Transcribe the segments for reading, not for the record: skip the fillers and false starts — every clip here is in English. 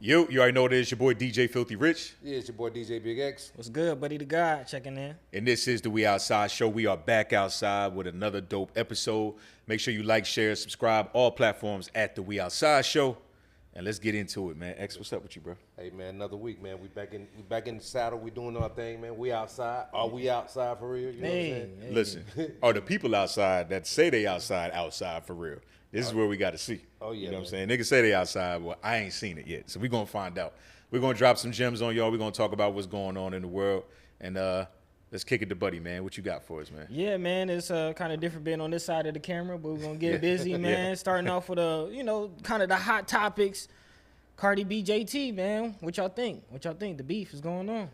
You already know it is your boy DJ Filthy Rich. Yeah, it's your boy DJ Big X. What's good, buddy the God checking in. And this is the We Outside Show. We are back outside with another dope episode. Make sure you like, share, subscribe, all platforms at the We Outside Show. And let's get into it, man. X, what's up with you, bro? Hey man, another week, man. We back in the saddle. We doing our thing, man. We outside. Are we outside for real? You know what I'm saying? Hey. Listen, are the people outside that say they outside for real? This is where we got to see. Oh, yeah, you know what I'm man. saying? Niggas say they outside. Well, I ain't seen it yet. So we're going to find out. We're going to drop some gems on y'all. We're going to talk about what's going on in the world. And let's kick it to Buddy, man. What you got for us, man? Yeah, man, it's kind of different being on this side of the camera, but we're going to get busy, man. Yeah. Starting off with, kind of the hot topics. Cardi B, JT, man. What y'all think? The beef is going on.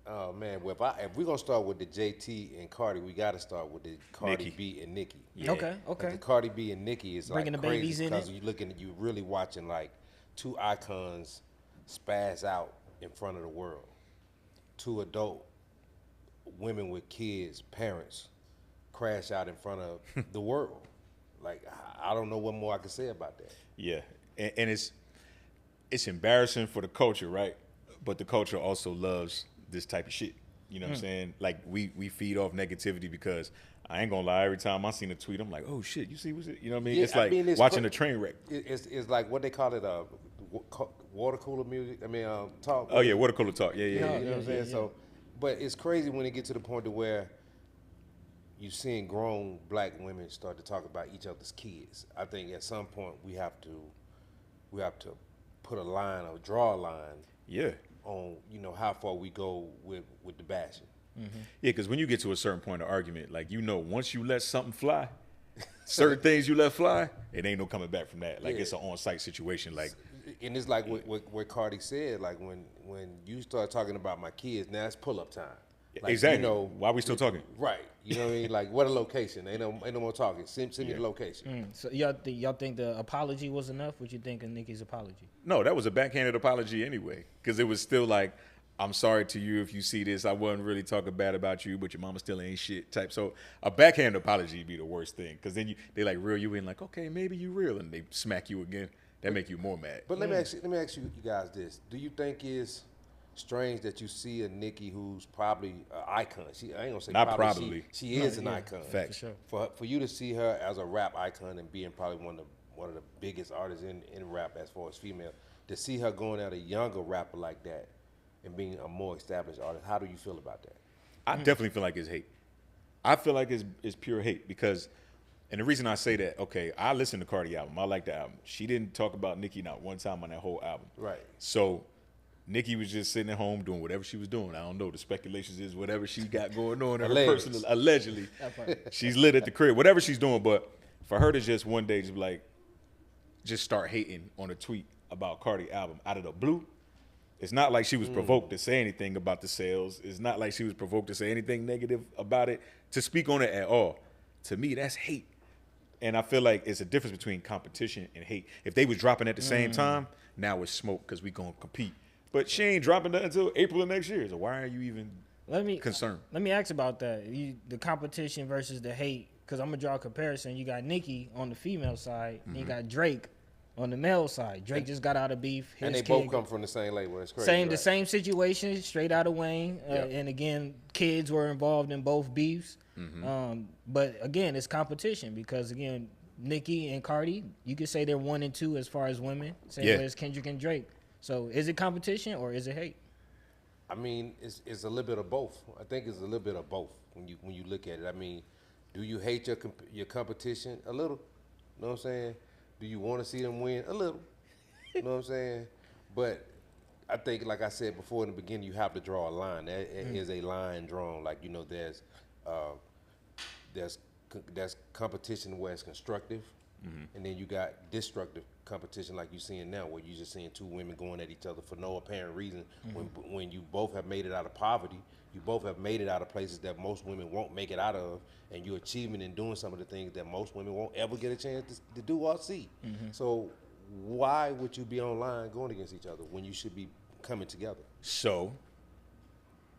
Oh man, well if we're gonna start with the JT and Cardi, we gotta start with the Cardi Nicki. B and Nicki. Yeah. Okay. The Cardi B and Nicki is Bringing like the babies crazy in because it. you really watching like two icons spaz out in front of the world. Two adult women with kids, parents, crash out in front of the world. Like I don't know what more I can say about that. Yeah. And it's embarrassing for the culture, right? But the culture also loves this type of shit. You know what I'm saying? Like, we feed off negativity because I ain't gonna lie, every time I seen a tweet, I'm like, oh shit, you see what's it? You know what I mean? Yeah, It's like it's watching a train wreck. It's like what they call it, water cooler music. I mean, talk. Oh yeah, water cooler talk. Yeah. You know what I'm saying? So, but it's crazy when it get to the point to where you seeing grown black women start to talk about each other's kids. I think at some point we have to put a line or draw a line. Yeah. On how far we go with the bashing. Yeah, because when you get to a certain point of argument, like once you let something fly, certain things you let fly, it ain't no coming back from that. Like it's an on-site situation. Like, and it's like what Cardi said. Like when you start talking about my kids, now it's pull-up time. Like, exactly. Why are we still talking? Right. You know what I mean? Like what a location. Ain't no more talking. Send me the location. So y'all think the apology was enough? What you think of Nicki's apology? No, that was a backhanded apology anyway, because it was still like, I'm sorry to you if you see this. I wasn't really talking bad about you, but your mama still ain't shit type. So a backhanded apology would be the worst thing, because then they like reel you in like, okay, maybe you real, and they smack you again. That make you more mad. But let me ask you guys this: do you think it's strange that you see a Nicki who's probably an icon? I ain't gonna say Not probably. probably. She is an icon. Facts. For sure. For you to see her as a rap icon and being probably one of the biggest artists in rap as far as female, to see her going at a younger rapper like that and being a more established artist, how do you feel about that? I definitely feel like it's hate. I feel like it's pure hate because, and the reason I say that, okay, I listened to Cardi album. I like the album. She didn't talk about Nicki not one time on that whole album. Right. So Nicki was just sitting at home doing whatever she was doing. I don't know. The speculations is whatever she got going on in her personal, allegedly. She's lit at the crib, whatever she's doing. But for her to just one day just start hating on a tweet about Cardi album out of the blue, it's not like she was provoked to say anything about the sales. It's not like she was provoked to say anything negative about it, to speak on it at all. To me, that's hate. And I feel like it's a difference between competition and hate. If they was dropping at the same time, now it's smoke because we going to compete. But she ain't dropping that until April of next year. So why are you even concerned? Let me ask about that. The competition versus the hate, because I'm going to draw a comparison. You got Nicki on the female side, and you got Drake on the male side. Drake just got out of beef. And they both come from the same label. That's crazy. The same situation, straight out of Wayne. And again, kids were involved in both beefs. But again, it's competition because, again, Nicki and Cardi, you could say they're 1 and 2 as far as women. Same way as Kendrick and Drake. So is it competition or is it hate? I mean, it's a little bit of both. I think it's a little bit of both when you look at it. I mean, do you hate your competition? A little. You know what I'm saying? Do you want to see them win? A little. You know what I'm saying? But I think, like I said before in the beginning, you have to draw a line. There is a line drawn. Like, there's competition where it's constructive, and then you got destructive competition like you're seeing now, where you're just seeing two women going at each other for no apparent reason. When you both have made it out of poverty, you both have made it out of places that most women won't make it out of, and you're achieving and doing some of the things that most women won't ever get a chance to do or see. So why would you be online going against each other when you should be coming together? So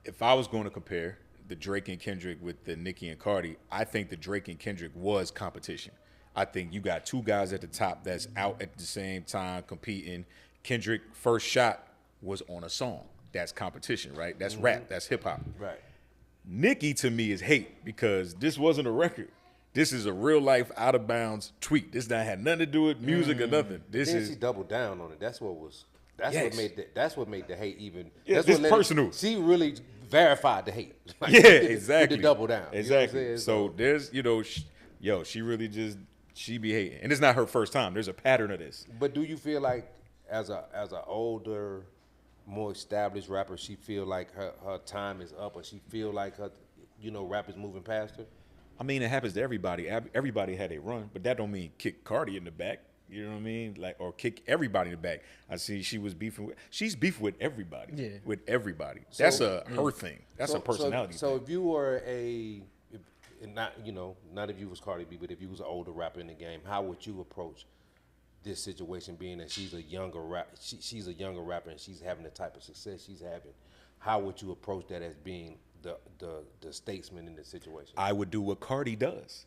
if I was going to compare the Drake and Kendrick with the Nicki and Cardi, I think the Drake and Kendrick was competition. I think you got two guys at the top that's out at the same time competing, Kendrick first shot was on a song. That's competition, right? That's rap. That's hip hop. Right. Nicki to me is hate because this wasn't a record. This is a real life out of bounds tweet. This not had nothing to do with music or nothing. This Then is she doubled down on it. That's what made the hate even. Yeah, that's this what personal. She really verified the hate. Like, yeah, with exactly. the double down. Exactly. You know what I'm saying? So there's, she really just she be hating, and it's not her first time. There's a pattern of this. But do you feel like as a older, more established rapper, she feel like her time is up, or she feel like her rap is moving past her? I mean, it happens to everybody. Everybody had a run, but that don't mean kick Cardi in the back. You know what I mean? Like, or kick everybody in the back. I see she's beefing with everybody. Yeah. With everybody. So, that's her thing. That's a personality so thing. if you were not if you was Cardi B, but if you was an older rapper in the game, how would you approach this situation, being that she's a younger rapper and she's having the type of success she's having? How would you approach that as being the statesman in the situation? I would do what Cardi does.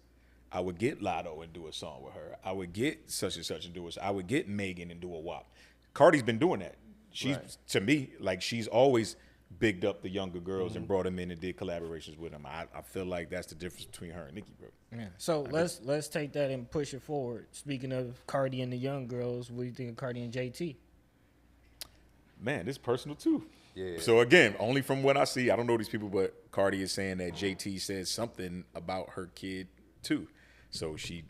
I would get Lotto and do a song with her. I would get such and such and do it. I would get Megan and do a WAP. Cardi's been doing that. She's to me, like, she's always bigged up the younger girls and brought them in and did collaborations with them. I feel like that's the difference between her and Nicki, bro. Yeah. So let's take that and push it forward. Speaking of Cardi and the young girls, what do you think of Cardi and JT? Man, this is personal too. Yeah. So again, only from what I see, I don't know these people, but Cardi is saying that JT said something about her kid too. So she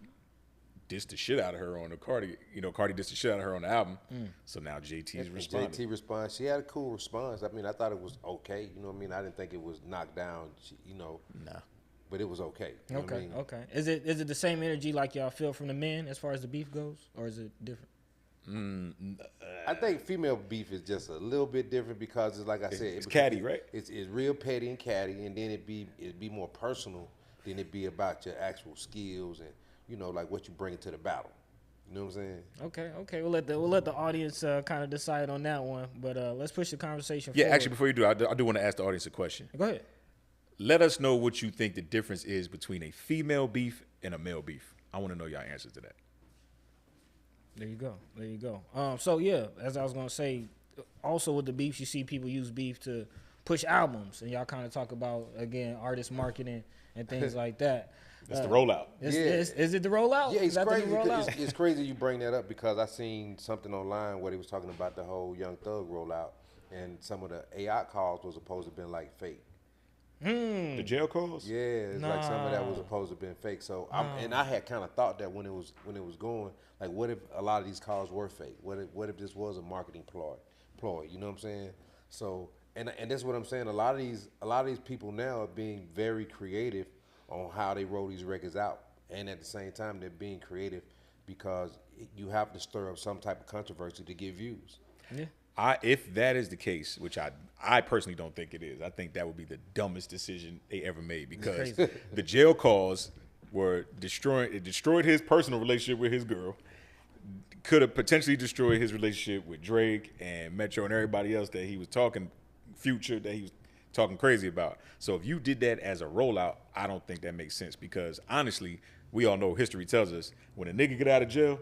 dissed the shit out of her on the Cardi. Cardi dissed the shit out of her on the album. So now JT's responding. JT responds. She had a cool response. I mean, I thought it was okay. You know what I mean? I didn't think it was knocked down. Nah. But it was okay. You know what I mean? Okay. Is it the same energy like y'all feel from the men as far as the beef goes, or is it different? I think female beef is just a little bit different because it's like I said, it's catty, right? It's real petty and catty, and then it'd be more personal than it be about your actual skills and like what you bring to the battle. You know what I'm saying? Okay. We'll let the audience kind of decide on that one, but let's push the conversation forward. Actually, before you do, I do want to ask the audience a question. Go ahead. Let us know what you think the difference is between a female beef and a male beef. I want to know your answers to that. There you go. So yeah, as I was gonna say, also with the beefs, you see people use beef to push albums, and y'all kind of talk about, again, artist marketing and things like that. It's the rollout. Is it the rollout? Yeah, it's crazy. It's crazy you bring that up because I seen something online where they was talking about the whole Young Thug rollout, and some of the AI calls was supposed to have been like fake. The jail calls? Yeah, it's like some of that was supposed to have been fake. So and I had kind of thought that when it was going, like, what if a lot of these calls were fake? What if this was a marketing ploy? You know what I'm saying? So and that's what I'm saying. A lot of these people now are being very creative on how they roll these records out, and at the same time they're being creative because you have to stir up some type of controversy to get views. Yeah. If that is the case, which I personally don't think it is, I think that would be the dumbest decision they ever made because the jail calls were it destroyed his personal relationship with his girl, could have potentially destroyed his relationship with Drake and Metro and everybody else that he was talking Future, that he was talking crazy about. So if you did that as a rollout, I don't think that makes sense because honestly, we all know history tells us when a nigga get out of jail,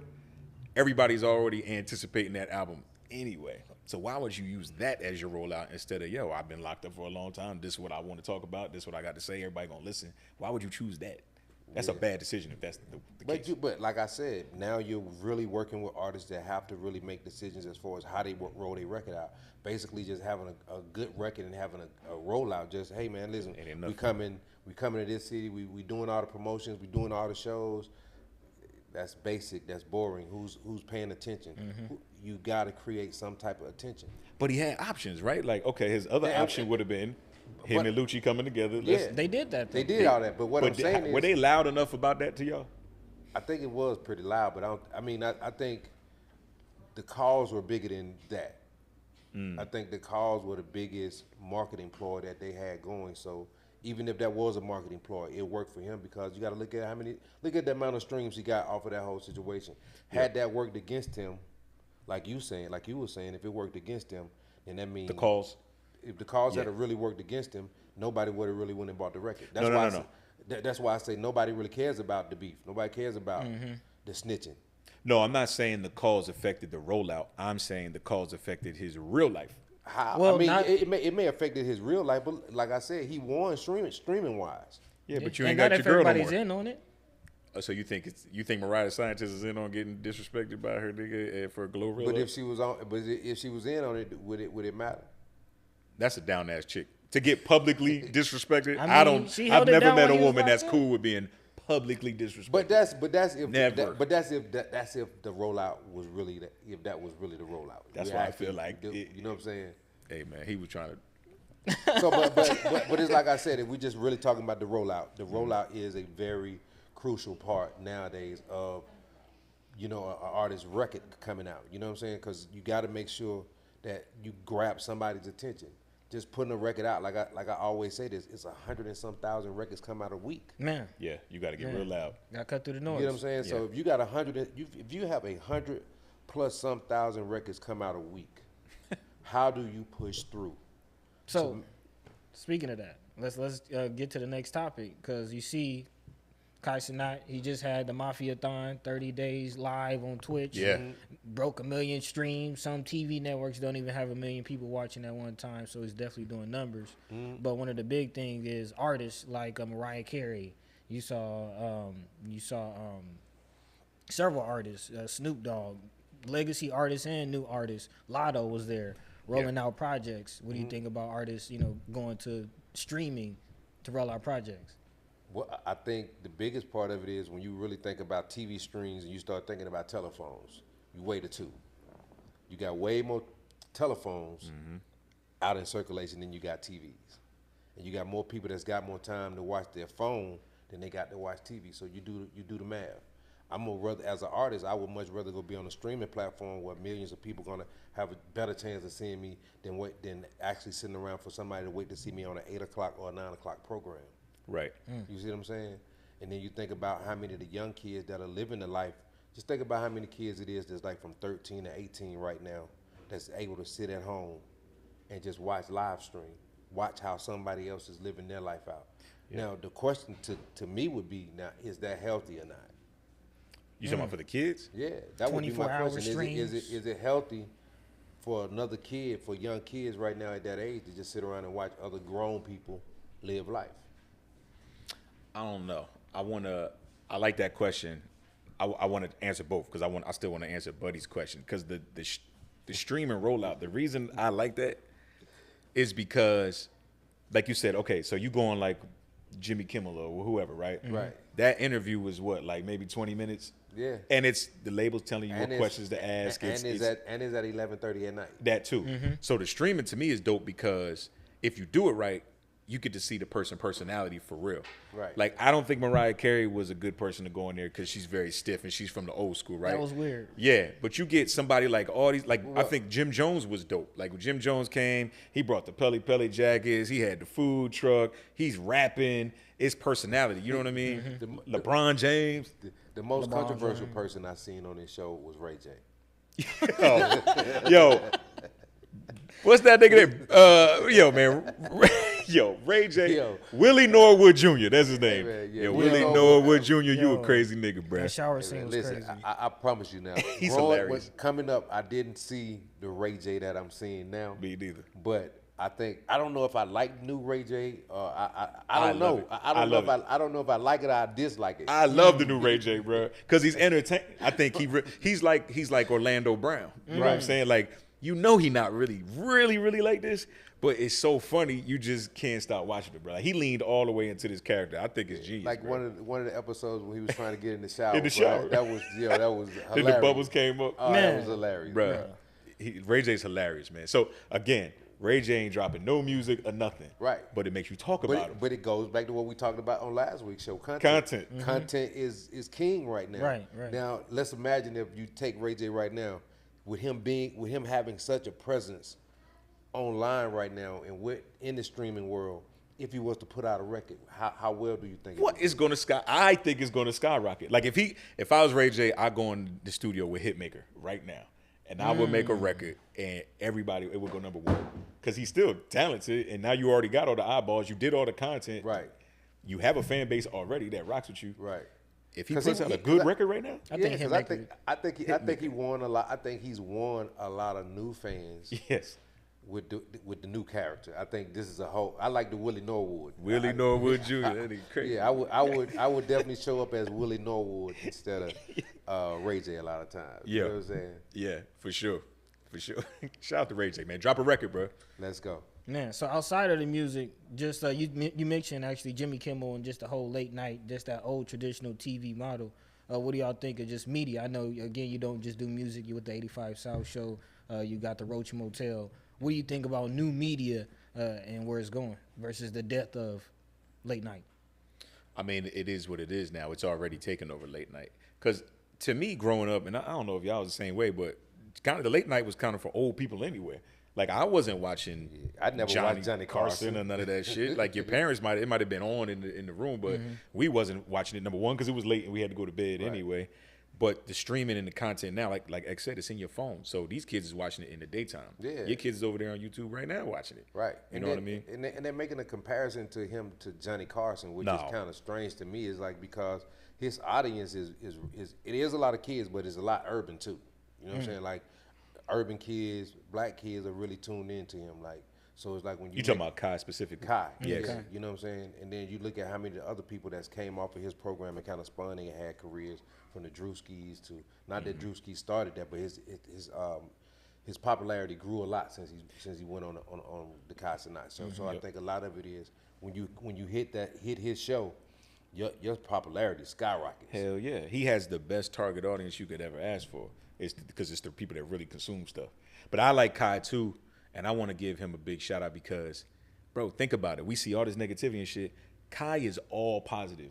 everybody's already anticipating that album anyway. So why would you use that as your rollout instead of, I've been locked up for a long time. This is what I want to talk about. This is what I got to say. Everybody gonna listen. Why would you choose that? That's a bad decision if that's the case. But like I said, now you're really working with artists that have to really make decisions as far as how they roll their record out. Basically, just having a good record and having a rollout. Just, hey man, listen, we coming to this city. We doing all the promotions. We doing all the shows. That's basic. That's boring. Who's paying attention? Mm-hmm. You got to create some type of attention. But he had options, right? Like, okay, his other option would have been him and Lucci coming together. Yeah, they did that. They did all that. But what I'm saying is, were they loud enough about that to y'all? I think it was pretty loud. But I think the calls were bigger than that. I think the calls were the biggest marketing ploy that they had going. So even if that was a marketing ploy, it worked for him because you got to look at the amount of streams he got off of that whole situation. Had that worked against him, like you were saying, if it worked against him, then that means the calls. If the calls had really worked against him, nobody would have really went and bought the record. That's No. That's why I say nobody really cares about the beef. Nobody cares about the snitching. No, I'm not saying the cause affected the rollout. I'm saying the cause affected his real life. How? Well, I mean, not- it may affected his real life, but like I said, he won streaming wise. Yeah, but you And ain't not got your if girl no everybody's more. in on it. So you think Mariah Scientist is in on getting disrespected by her nigga for Glorilla? But if she was in on it, would it matter? That's a down ass chick to get publicly disrespected. I mean, she I've held it never down met a when he was woman that's locked cool with being publicly disrespected. But that's if Never. that's if the rollout was really if that was really the rollout. That's We why I actually feel like you know what I'm saying. Hey man, he was trying to. So, but it's like I said, if we just really talking about the rollout is a very crucial part nowadays of, you know, an artist's record coming out. You know what I'm saying? Because you got to make sure that you grab somebody's attention. Just putting a record out, like I always say this, it's 100 and some thousand records come out a week. Man, Yeah, you got to get real loud. got cut through the You noise. know what I'm saying? So if you got 100, if you have 100 plus some thousand records come out a week, how do you push through? So, speaking of that, let's get to the next topic, because you see, Kai Cenat, he just had the Mafia-thon, 30 days live on Twitch. Yeah. Broke 1 million streams. Some TV networks don't even have 1 million people watching at one time, so it's definitely doing numbers. But one of the big things is artists like Mariah Carey. You saw several artists, Snoop Dogg, legacy artists and new artists. Lotto was there, rolling out projects. What do you think about artists, you know, going to streaming to roll out projects? Well, I think the biggest part of it is when you really think about TV streams and you start thinking about telephones, you weigh the two. You got way more telephones out in circulation than you got TVs. And you got more people that's got more time to watch their phone than they got to watch TV. So you do the math. As an artist, I would much rather go be on a streaming platform where millions of people gonna have a better chance of seeing me than actually sitting around for somebody to wait to see me on an 8 o'clock or a 9 o'clock program. Right. You see what I'm saying? And then you think about how many of the young kids that are living the life. Just think about how many kids it is that's like from 13 to 18 right now that's able to sit at home and just watch live stream, watch how somebody else is living their life out. Yeah. Now, the question to me would be, now, is that healthy or not? You talking about for the kids? Yeah, that would be my 24-hour question. streams. Is it healthy for another kid, for young kids right now at that age, to just sit around and watch other grown people live life? I don't know. I like that question. I want to answer both because I still want to answer Buddy's question, because the streaming rollout. The reason I like that is because, like you said, okay, so you go on like Jimmy Kimmel or whoever, right? Right. That interview was what, like maybe 20 minutes? Yeah. And it's the label's telling you And what it's- questions to ask. And it's at 11:30 at night. That too. So the streaming to me is dope because if you do it right, you get to see the personality for real. Right. Like, I don't think Mariah Carey was a good person to go in there because she's very stiff and she's from the old school, right? That was weird. Yeah, but you get somebody like all these, like, I think Jim Jones was dope. Like, when Jim Jones came, he brought the Pele jackets, he had the food truck, he's rapping, it's personality, you know what I mean? LeBron James. The most controversial person I seen on this show was Ray J. Yo, what's that nigga there? Yo, man. Ray J. Yo. Willie Norwood Jr. That's his name. man, yeah, Yo, Willie Willie Norwood. Norwood Jr. You Yo. a crazy nigga, bro. That shower scene was Listen, crazy. I promise you now. He's hilarious. Coming up, I didn't see the Ray J that I'm seeing now. Me neither. But I don't know if I like new Ray J. I I don't love know. it. I I don't know love if I don't know if I like it or I dislike it. I love the new Ray J, bro, because he's entertaining. I think he's like Orlando Brown. You know what I'm saying? Like, you know, he not really like this, but it's so funny. You just can't stop watching it, bro. Like, he leaned all the way into this character. I think it's genius. Like bro. one of the episodes when he was trying to get in the shower. In the bro, shower. That was hilarious. Then the bubbles came up. Oh, Man. that was hilarious, Bro, Ray J's hilarious, man. So again, Ray J ain't dropping no music or nothing. Right. But it makes you talk about him. But it goes back to what we talked about on last week's show. Content is king right now. Right. Now let's imagine if you take Ray J right now, with him having such a presence online right now and in the streaming world, if he was to put out a record, how well do you think? What is going to I think it's going to skyrocket. Like, if I was Ray J, I'd go in the studio with Hitmaker right now, and I would make a record, and it would go number one, because he's still talented, and now you already got all the eyeballs, you did all the content, Right. You have a fan base already that rocks with you, Right. if he puts out a good record right now, I think he won a lot. I think he's won a lot of new fans. Yes. With the new character, I think this is a whole. I like the Willie Norwood. Norwood Jr. That is crazy. Yeah, I would definitely show up as Willie Norwood instead of Ray J a lot of times. Yeah. You know what I'm saying? Yeah, for sure. Shout out to Ray J, man. Drop a record, bro. Let's go. Man, so outside of the music, just you mentioned actually Jimmy Kimmel and just the whole late night, just that old traditional TV model. What do y'all think of just media? I know, again, you don't just do music. You with the 85 South show. You got the Roach Motel. What do you think about new media and where it's going versus the death of late night? I mean, it is what it is now. It's already taken over late night. Because to me, growing up, and I don't know if y'all was the same way, but kind of the late night was kind of for old people anyway. Like, I wasn't watching I never watched Johnny Carson or none of that shit. Like, your parents might have been on in the room, but we wasn't watching it, number one, because it was late and we had to go to bed anyway. But the streaming and the content now, like X said, it's in your phone. So these kids is watching it in the daytime. Yeah. Your kids is over there on YouTube right now watching it. Right. You know what I mean? And they're making a comparison to him to Johnny Carson, which is kind of strange to me. Is like because his audience is it is a lot of kids, but it's a lot urban too. You know what I'm saying? Like urban kids, black kids are really tuned into him. Like so, it's like when you talking about Kai specifically. Kai, yes. Yeah, you know what I'm saying? And then you look at how many other people that's came off of his program and kind of spun and had careers from the Drewskis to not that Drewski started that, but his popularity grew a lot since he went on the Kai Sinat. So I think a lot of it is when you hit his show, your popularity skyrockets. Hell yeah, he has the best target audience you could ever ask for. It's because it's the people that really consume stuff. But I like Kai too. And I want to give him a big shout out because, bro, think about it. We see all this negativity and shit. Kai is all positive.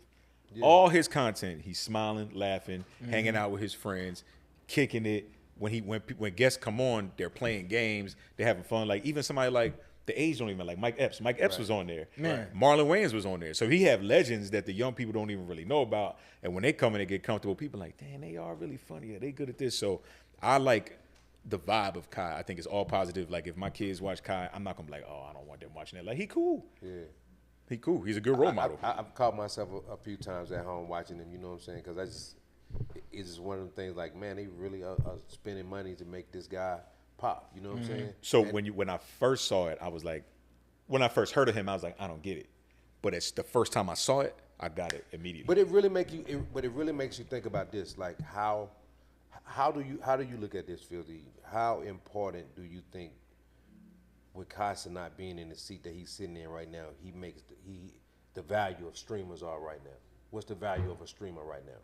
Yeah. All his content, he's smiling, laughing, hanging out with his friends, kicking it. When guests come on, they're playing games, they're having fun. Like even somebody like the age don't even like Mike Epps. Mike Epps was on there. Man. Marlon Wayans was on there. So he have legends that the young people don't even really know about. And when they come in and get comfortable, people are like, damn, they are really funny. Yeah, they good at this. So I like the vibe of Kai. I think it's all positive. Like if my kids watch Kai, I'm not gonna be like, oh, I don't want them watching that. Like he cool. Yeah. He cool. He's a good role model. I've caught myself a few times at home watching him. You know what I'm saying? Because it's just one of the things. Like man, they really are spending money to make this guy pop. You know what I'm saying? So when I first saw it, I was like, when I first heard of him, I was like, I don't get it. But it's the first time I saw it, I got it immediately. But it really makes you think about this. Like how do you look at this, Filthy? How important do you think, with Kai not being in the seat that he's sitting in right now, the value of streamers are right now? What's the value of a streamer right now?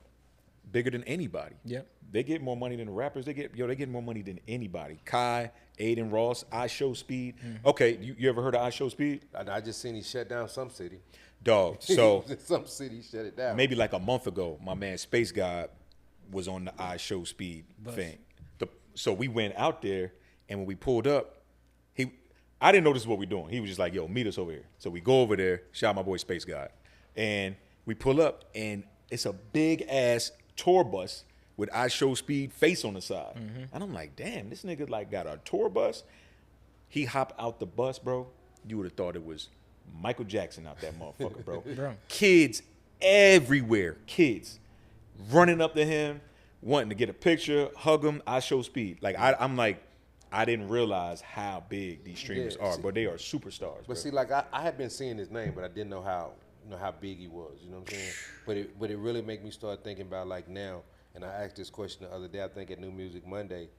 Bigger than anybody. Yep. They get more money than the rappers. They get more money than anybody. Kai, Aiden Ross, iShow Speed. Okay, you ever heard of iShow Speed? I just seen he shut down some city. Dog. So some city shut it down. Maybe like a month ago, my man Space God was on the iShow Speed thing. So we went out there, and when we pulled up, I didn't know this is what we're doing. He was just like, yo, meet us over here. So we go over there, shout out my boy Space God. And we pull up, and it's a big-ass tour bus with iShow Speed face on the side. And I'm like, damn, this nigga like got a tour bus. He hopped out the bus, bro. You would have thought it was Michael Jackson out that motherfucker, bro. Kids everywhere. Kids running up to him, wanting to get a picture, hug him, iShow Speed. Like, I'm like, I didn't realize how big these streamers are, but they are superstars. But bro. See, like I had been seeing his name, but I didn't know how big he was. You know what I'm saying? But it really made me start thinking about like now. And I asked this question the other day. I think at New Music Monday.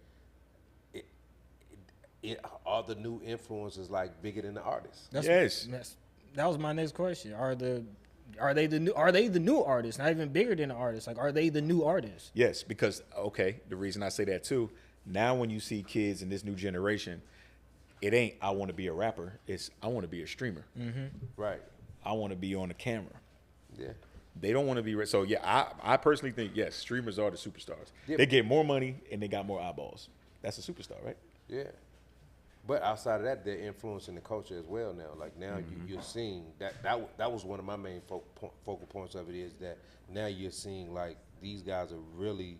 Are the new influencers like bigger than the artists? That was my next question. Are they the new artists? Not even bigger than the artists. Like, are they the new artists? Yes, because the reason I say that too. Now when you see kids in this new generation, it ain't I want to be a rapper. It's I want to be a streamer. Right. I want to be on the camera. Yeah. They don't want to be so. Yeah, I personally think yes, streamers are the superstars. Yeah. They get more money and they got more eyeballs. That's a superstar, right? Yeah. But outside of that, they're influencing the culture as well now. Like now you're seeing that was one of my main focal points of it is that now you're seeing like these guys are really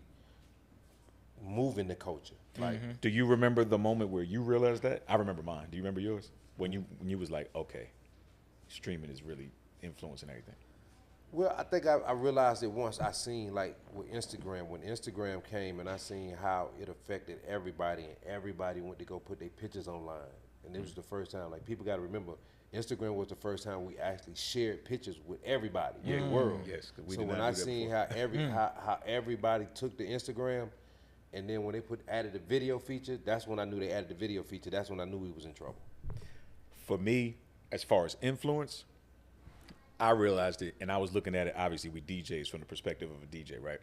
moving the culture. Like, do you remember the moment where you realized that? I remember mine. Do you remember yours? When you was like, okay, streaming is really influencing everything. Well, I think I realized it once. I seen like with Instagram, when Instagram came, and I seen how it affected everybody, and everybody went to go put their pictures online, and it was the first time. Like people got to remember, Instagram was the first time we actually shared pictures with everybody in the world. Yes. So when I seen how how everybody took the Instagram, and then when they added the video feature, that's when I knew they added the video feature. That's when I knew we was in trouble. For me, as far as influence, I realized it, and I was looking at it, obviously, with DJs from the perspective of a DJ, right?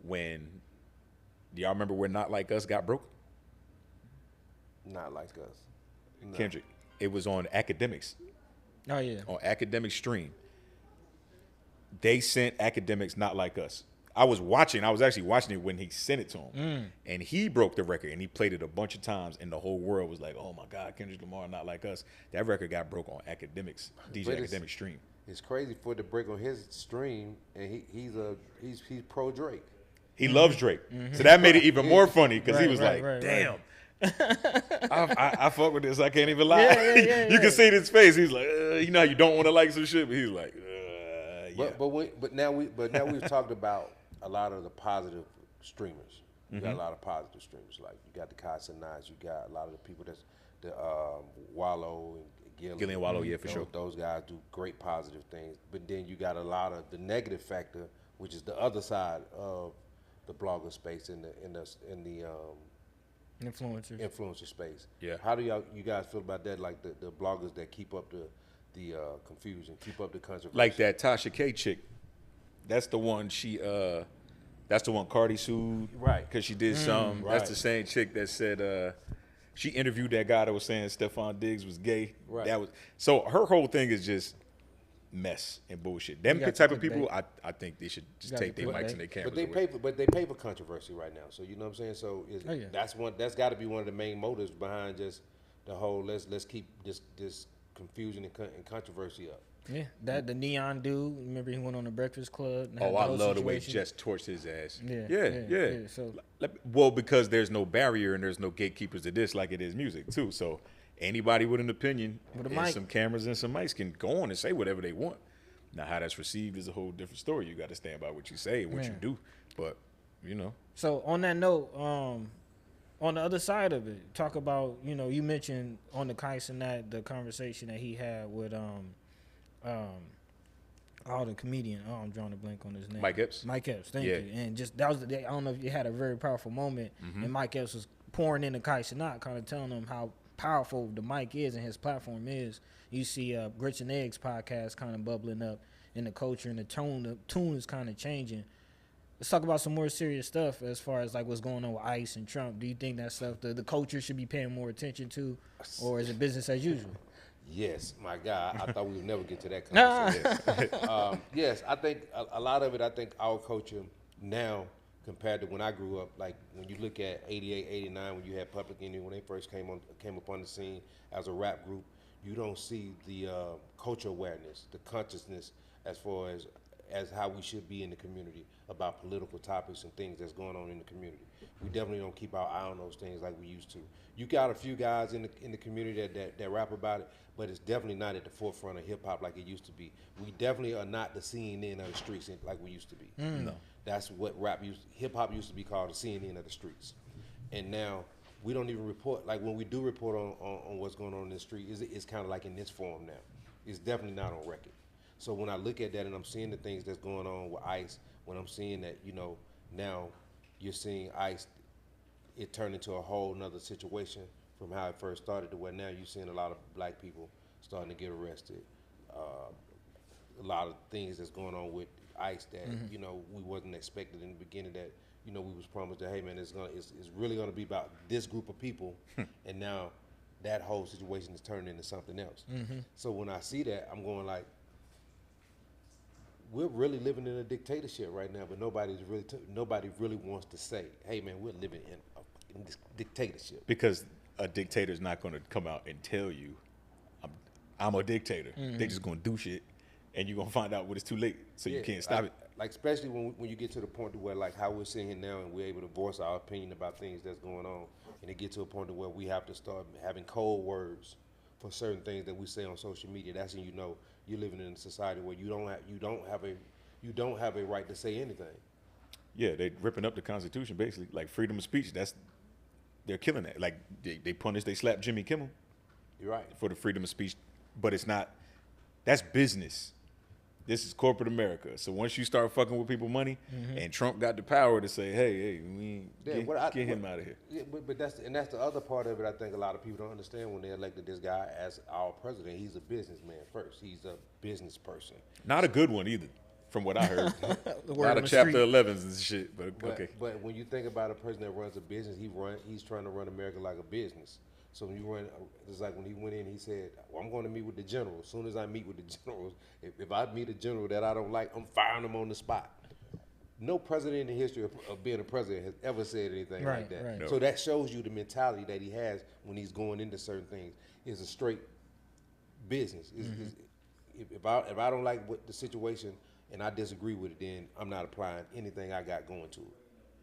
Do y'all remember where Not Like Us got broke? Not Like Us. No. Kendrick. It was on Academics. Oh, yeah. On Academic Stream. They sent Academics Not Like Us. I was actually watching it when he sent it to him. And he broke the record, and he played it a bunch of times, and the whole world was like, oh my God, Kendrick Lamar, Not Like Us. That record got broke on Academics, DJ Academic Stream. It's crazy for it to break on his stream, and he's pro Drake. He loves Drake. So that made it even more funny, because he was damn. I fuck with this, I can't even lie. Yeah, you can see it in his face. He's like, you know how you don't want to like some shit, but he's like, yeah. But now we've talked about a lot of the positive streamers. You got a lot of positive streamers. Like you got the Kai Cenats, you got a lot of the people that's the Wallow and Gillian Wallow, yeah, for sure. Those guys do great positive things. But then you got a lot of the negative factor, which is the other side of the blogger space in the influencer space. Yeah. How do you guys feel about that? Like the bloggers that keep up the confusion, keep up the controversy. Like that Tasha K chick. That's the one that's the one Cardi sued. Right. Because she did some. Right. That's the same chick that said she interviewed that guy that was saying Stephon Diggs was gay. Right. So her whole thing is just mess and bullshit. Them type of people, I think they should just take their mics and their cameras away. But they pay for controversy right now. So you know what I'm saying? So that's got to be one of the main motives behind just the whole let's keep this confusion and controversy up. Yeah, the Neon dude. Remember he went on the Breakfast Club. And I love situation. the way Jess torched his ass. Yeah. So, well, because there's no barrier and there's no gatekeepers to this like it is music too. So anybody with an opinion and some cameras and some mics can go on and say whatever they want. Now how that's received is a whole different story. You got to stand by what you say and what you do. But you know. So on that note, on the other side of it, talk about you mentioned on the Kai Cenat the conversation that he had with the comedian. I'm drawing a blank on his name. Mike Epps. Mike Epps, thank you. And just that was the day. I don't know if you had a very powerful moment, and Mike Epps was pouring into Kai Cenat, kind of telling him how powerful the mic is and his platform is. You see, Grits and Eggs podcast kind of bubbling up in the culture, and the tune is kind of changing. Let's talk about some more serious stuff as far as like what's going on with ICE and Trump. Do you think that stuff the culture should be paying more attention to, or is it business as usual? Yes, my God. I thought we would never get to that conversation. Yes, I think a lot of it, I think our culture now compared to when I grew up, like when you look at 88, 89, when you had Public Enemy, when they first came up on the scene as a rap group, you don't see the culture awareness, the consciousness as far as how we should be in the community about political topics and things that's going on in the community. We definitely don't keep our eye on those things like we used to. You got a few guys in the community that rap about it, but it's definitely not at the forefront of hip hop like it used to be. We definitely are not the CNN of the streets like we used to be. No, that's what hip hop used to be called, the CNN of the streets. And now we don't even report. Like when we do report on what's going on in the street, it's kind of like in this form now. It's definitely not on record. So when I look at that and I'm seeing the things that's going on with ICE, when I'm seeing that, now you're seeing ICE, it turned into a whole nother situation from how it first started to where now you're seeing a lot of black people starting to get arrested. A lot of things that's going on with ICE that, we wasn't expected in the beginning that, we was promised that, hey man, it's really gonna be about this group of people. And now that whole situation is turning into something else. So when I see that, I'm going like, we're really living in a dictatorship right now, but nobody really wants to say, hey man, we're living in this dictatorship. Because a dictator's not going to come out and tell you, I'm a dictator. They're just going to do shit, and you're going to find out when it's too late, so you can't stop it. Like especially when you get to the point where like how we're sitting here now and we're able to voice our opinion about things that's going on, and it gets to a point where we have to start having code words for certain things that we say on social media. That's when you know you're living in a society where you don't have a right to say anything. Yeah, they ripping up the Constitution basically, like freedom of speech. They're killing that. Like they slapped Jimmy Kimmel. You're right. For the freedom of speech, but it's not. That's business. This is corporate America. So once you start fucking with people money, and Trump got the power to say, hey, get him out of here. Yeah, but that's the other part of it. I think a lot of people don't understand when they elected this guy as our president. He's a businessman first. He's a business person. Not a good one either, from what I heard. A lot of Chapter 11s and shit. But okay. But when you think about a person that runs a business, he's trying to run America like a business. So when you run, it's like when he went in, he said, well, I'm going to meet with the general. As soon as I meet with the generals, if I meet a general that I don't like, I'm firing him on the spot. No president in the history of being a president has ever said anything like that. Right. No. So that shows you the mentality that he has when he's going into certain things. It's a straight business. If I don't like what the situation and I disagree with it, then I'm not applying anything I got going to it.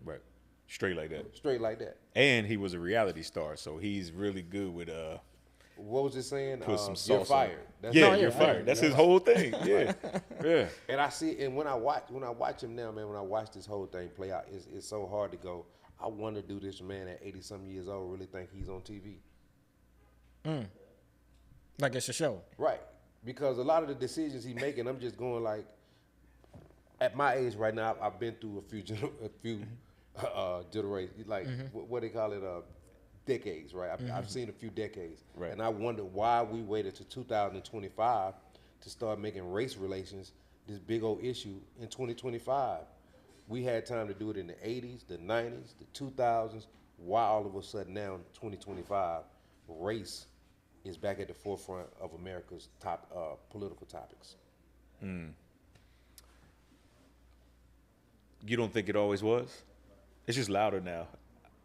Right. Straight like that. Straight like that. And he was a reality star, so he's really good with what was it saying? Put some you're fired. You're fired. That's his whole thing. Yeah. Yeah. And I see, and when I watch him now, man, when I watch this whole thing play out, it's so hard to go, I wonder, do this man at 80-something years old really think he's on TV? Like it's a show. Right. Because a lot of the decisions he's making, I'm just going like, at my age right now, I've been through a few generations, like what they call it, decades, right? I've seen a few decades, right. And I wonder why we waited to 2025 to start making race relations this big old issue in 2025. We had time to do it in the 80s, the 90s, the 2000s. Why all of a sudden now in 2025, race is back at the forefront of America's top political topics? You don't think it always was? It's just louder now.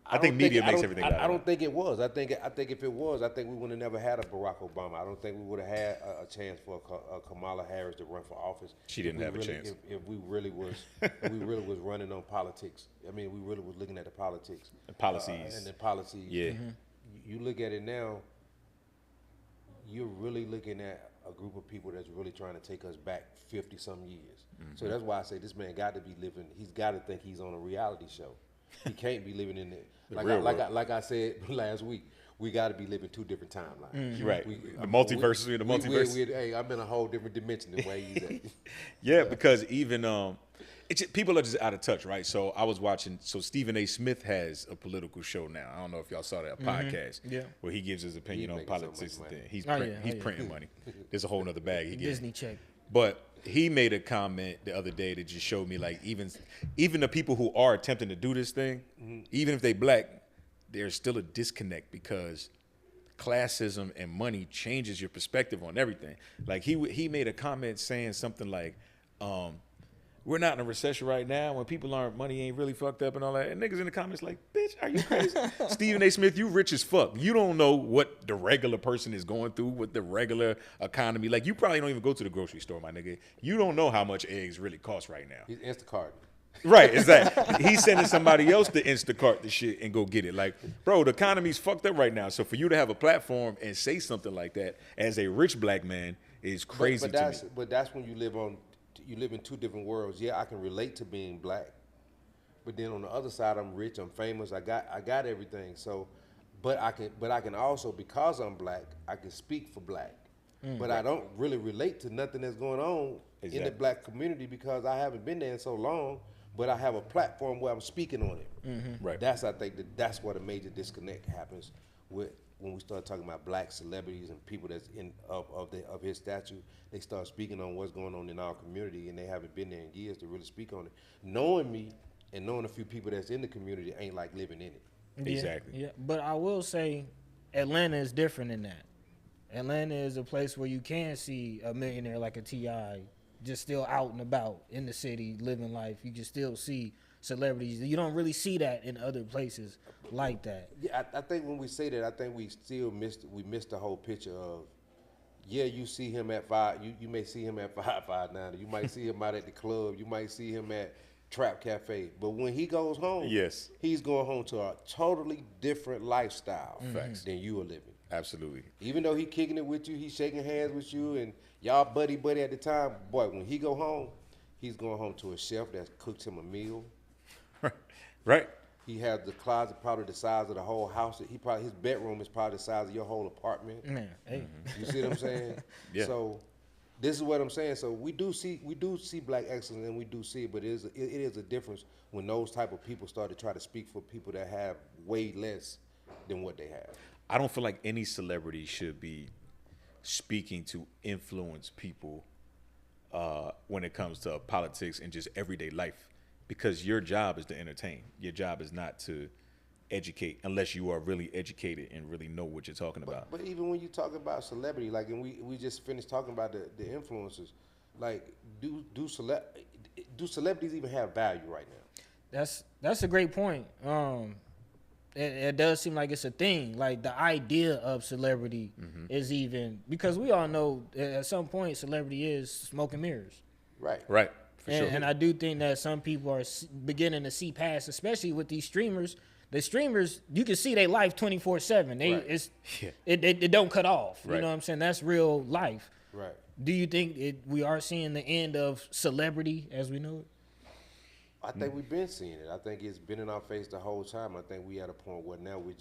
I think media makes everything louder. I don't think it was. I think if it was, I think we would have never had a Barack Obama. I don't think we would have had a chance for a Kamala Harris to run for office. She didn't have a chance. If we really was running on politics. I mean, we really was looking at the politics. The policies. And the policies. Yeah. You look at it now, you're really looking at a group of people that's really trying to take us back 50-some years. So that's why I say this man got to be living, he's got to think he's on a reality show. He can't be living in like I said last week, we got to be living two different timelines. Right. The multiverse. Hey, I'm in a whole different dimension than where he's at. Yeah, because even people are just out of touch, right? So I was watching. So Stephen A. Smith has a political show now. I don't know if y'all saw that podcast. Yeah. Where he gives his opinion on politics and things. He's printing money. There's a whole nother bag he gets. Disney check. But he made a comment the other day that just showed me, like, even the people who are attempting to do this thing, even if they black, there's still a disconnect because classism and money changes your perspective on everything. Like he made a comment saying something like, we're not in a recession right now. When people aren't, money ain't really fucked up and all that. And niggas in the comments like, bitch, are you crazy? Stephen A. Smith, you rich as fuck. You don't know what the regular person is going through with the regular economy. Like, you probably don't even go to the grocery store, my nigga. You don't know how much eggs really cost right now. He's Instacart. Right, exactly. He's sending somebody else to Instacart the shit and go get it. Like, bro, the economy's fucked up right now. So for you to have a platform and say something like that as a rich black man is crazy to me. But that's when you live in two different worlds. Yeah, I can relate to being black, but then on the other side, I'm rich, I'm famous, I got everything. So, but I can also, because I'm black, I can speak for black. But I don't really relate to nothing that's going on in the black community because I haven't been there in so long. But I have a platform where I'm speaking on it. Right. I think that's where the major disconnect happens with when we start talking about black celebrities and people that's of his stature. They start speaking on what's going on in our community, and they haven't been there in years to really speak on it. Knowing me and knowing a few people that's in the community ain't like living in it. Yeah, exactly. Yeah, but I will say, Atlanta is different in that. Atlanta is a place where you can see a millionaire like a T.I. just still out and about in the city living life. You can still see celebrities. You don't really see that in other places like that. Yeah, I think when we say that, I think we still missed the whole picture of, yeah, you see him at you may see him at 559. You might see him out at the club. You might see him at Trap Cafe. But when he goes home, yes, he's going home to a totally different lifestyle than you are living. Absolutely. Even though he kicking it with you, he's shaking hands with you, and y'all buddy at the time. Boy, when he go home, he's going home to a chef that cooks him a meal. Right. He has the closet probably the size of the whole house. His bedroom is probably the size of your whole apartment. Man, hey. You see what I'm saying? Yeah. So this is what I'm saying. So we do see black excellence, and we do see it, but it is a difference when those type of people start to try to speak for people that have way less than what they have. I don't feel like any celebrity should be speaking to influence people when it comes to politics and just everyday life, because your job is to entertain. Your job is not to educate, unless you are really educated and really know what you're talking about. But even when you talk about celebrity, like, and we just finished talking about the influencers, like, do celebrities even have value right now? That's a great point. It does seem like it's a thing. Like, the idea of celebrity is even, because we all know at some point celebrity is smoke and mirrors. Right. Right. For sure. And I do think that some people are beginning to see past, especially with these streamers. The streamers, you can see their life 24/7. It don't cut off. Right. You know what I'm saying? That's real life. Right. Do you think we are seeing the end of celebrity as we know it? I think we've been seeing it. I think it's been in our face the whole time. I think we at a point where now we're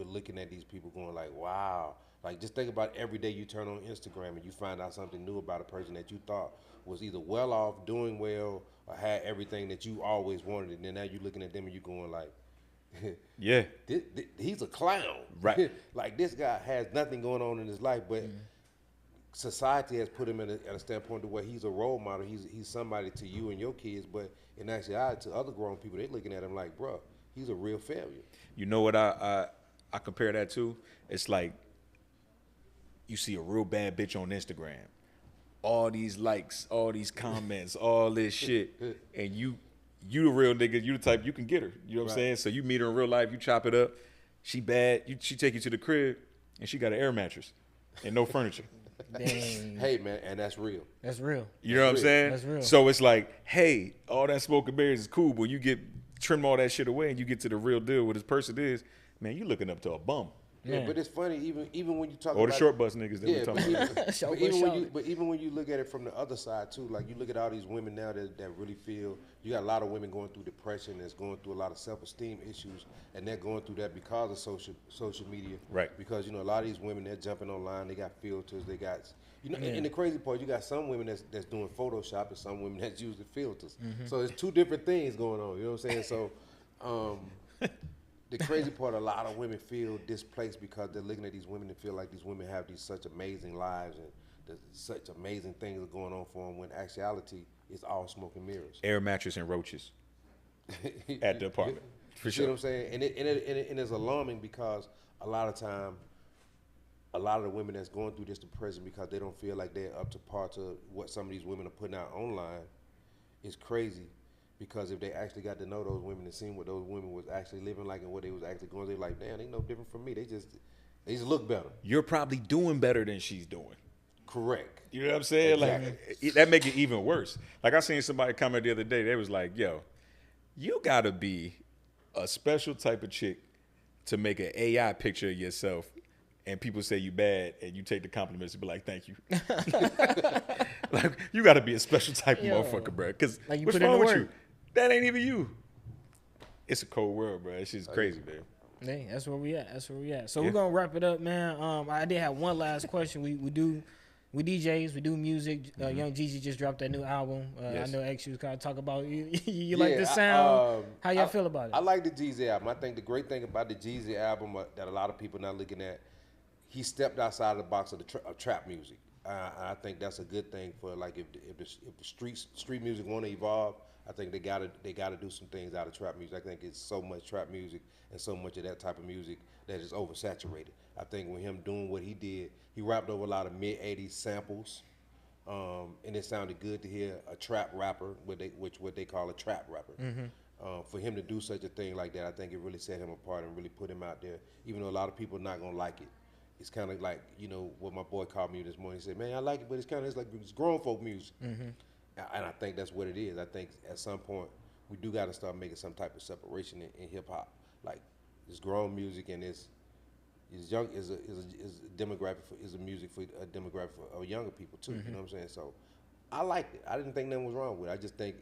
looking at these people going like, wow. Like, just think about every day you turn on Instagram and you find out something new about a person that you thought was either well off, doing well, or had everything that you always wanted. And then now you're looking at them and you're going like, Yeah. he's a clown. Right. Like, this guy has nothing going on in his life, but society has put him at a standpoint to where he's a role model. He's somebody to you and your kids, but in actuality, to other grown people, they're looking at him like, bro, he's a real failure. You know what I compare that to? It's like you see a real bad bitch on Instagram, all these likes, all these comments, all this shit, and you the real nigga, you the type, you can get her. You know what I'm saying? So you meet her in real life, you chop it up, she bad, she take you to the crib, and she got an air mattress and no furniture. Dang. Hey, man, and that's real. That's real. You know what I'm saying? That's real. So it's like, hey, all that smoke and mirrors is cool, but you trim all that shit away and you get to the real deal. What this person is, man, you looking up to a bum. Yeah, but it's funny, even when you talk Or about the short bus niggas that we're talking about. But even when you look at it from the other side too, like you look at all these women now that really feel, you got a lot of women going through depression, that's going through a lot of self-esteem issues, and they're going through that because of social media. Right. Because, you know, a lot of these women, they're jumping online, they got filters, they got, you know, and the crazy part, you got some women that's doing Photoshop and some women that's using filters. So it's two different things going on, you know what I'm saying? So the crazy part, a lot of women feel displaced because they're looking at these women and feel like these women have these such amazing lives and such amazing things are going on for them, when actuality it's all smoke and mirrors. Air mattress and roaches at the apartment. For You sure. see what I'm saying? And it's alarming because a lot of time, a lot of the women that's going through this depression because they don't feel like they're up to par to what some of these women are putting out online is crazy. Because if they actually got to know those women and seen what those women was actually living like and what they was actually going, they're like, damn, they no different from me. They just look better. You're probably doing better than she's doing. Correct. You know what I'm saying? Exactly. Like, that make it even worse. Like, I seen somebody comment the other day. They was like, yo, you got to be a special type of chick to make an AI picture of yourself and people say you bad and you take the compliments and be like, thank you. Like, you got to be a special type of motherfucker, bro. Because like what's wrong with you? That ain't even you. It's a cold world, bro. It's just crazy, man. Hey, that's where we at. So we're gonna wrap it up, man. I did have one last question. We DJs, we do music. Young Jeezy just dropped that new album. Yes. I know X was kind of talk about you like the sound. How y'all feel about it? I like the Jeezy album. I think the great thing about the Jeezy album that a lot of people not looking at, he stepped outside of the box of trap music. I think that's a good thing for, like, if the street music want to evolve. I think they gotta do some things out of trap music. I think it's so much trap music and so much of that type of music that is oversaturated. I think with him doing what he did, he rapped over a lot of mid-'80s samples, and it sounded good to hear a trap rapper, what they call a trap rapper. For him to do such a thing like that, I think it really set him apart and really put him out there, even though a lot of people are not gonna like it. It's kind of like, you know, what my boy called me this morning. He said, man, I like it, but it's like it's grown folk music. And I think that's what it is. I think at some point we do got to start making some type of separation in hip hop. Like, it's grown music and it's is young is a demographic is a music for a demographic of younger people too. You know what I'm saying? So I liked it. I didn't think nothing was wrong with it. I just think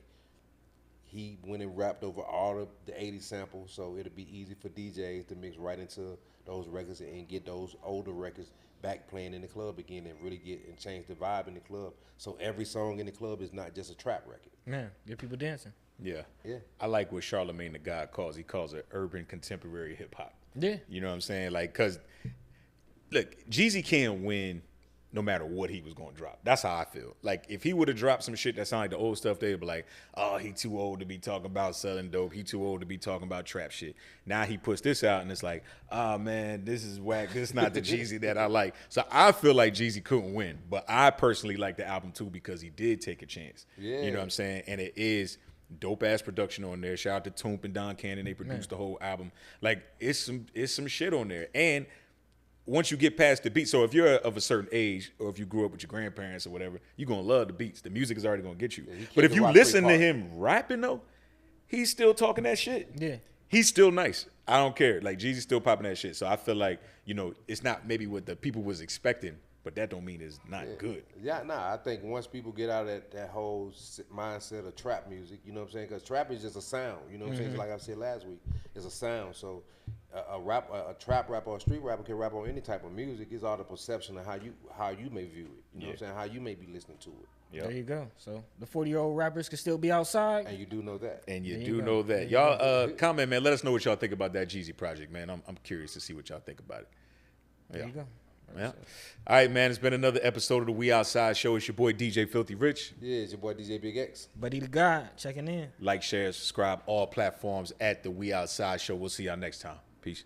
he went and rapped over all of the 80s samples, so it'll be easy for DJs to mix right into those records and get those older records back playing in the club again and really get and change the vibe in the club. So every song in the club is not just a trap record. Man, get people dancing. Yeah. Yeah. I like what Charlamagne the God calls. He calls it urban contemporary hip hop. Yeah. You know what I'm saying? Like, cause look, Jeezy can't win no matter what he was gonna drop. That's how I feel. Like, if he would have dropped some shit that sounded like the old stuff, they'd be like, oh, he too old to be talking about selling dope. He too old to be talking about trap shit. Now he puts this out and it's like, oh man, this is whack. This is not the Jeezy that I like. So I feel like Jeezy couldn't win. But I personally like the album too because he did take a chance. Yeah. You know what I'm saying? And it is dope ass production on there. Shout out to Toomp and Don Cannon. They produced the whole album. Like, it's some shit on there. And once you get past the beat, so if you're of a certain age or if you grew up with your grandparents or whatever, you're going to love the beats. The music is already going to get you. Yeah, but if you listen to him rapping, though, he's still talking that shit. Yeah. He's still nice. I don't care. Like, Jeezy's still popping that shit. So I feel like, you know, it's not maybe what the people was expecting, but that don't mean it's not good. Yeah, nah, I think once people get out of that whole mindset of trap music, you know what I'm saying? Because trap is just a sound, you know what I'm saying? Like I said last week, it's a sound. So a trap rapper or a street rapper can rap on any type of music. It's all the perception of how you may view it. You know what I'm saying? How you may be listening to it. Yep. There you go. So the 40-year-old rappers can still be outside. And you do know that. And you do know that. Y'all comment, man. Let us know what y'all think about that Jeezy project, man. I'm curious to see what y'all think about it. There you go. Yeah. All right, man. It's been another episode of the We Outside Show. It's your boy DJ Filthy Rich. Yeah, it's your boy DJ Big X. Buddy the God checking in. Like, share, subscribe, all platforms at the We Outside Show. We'll see y'all next time. Peace.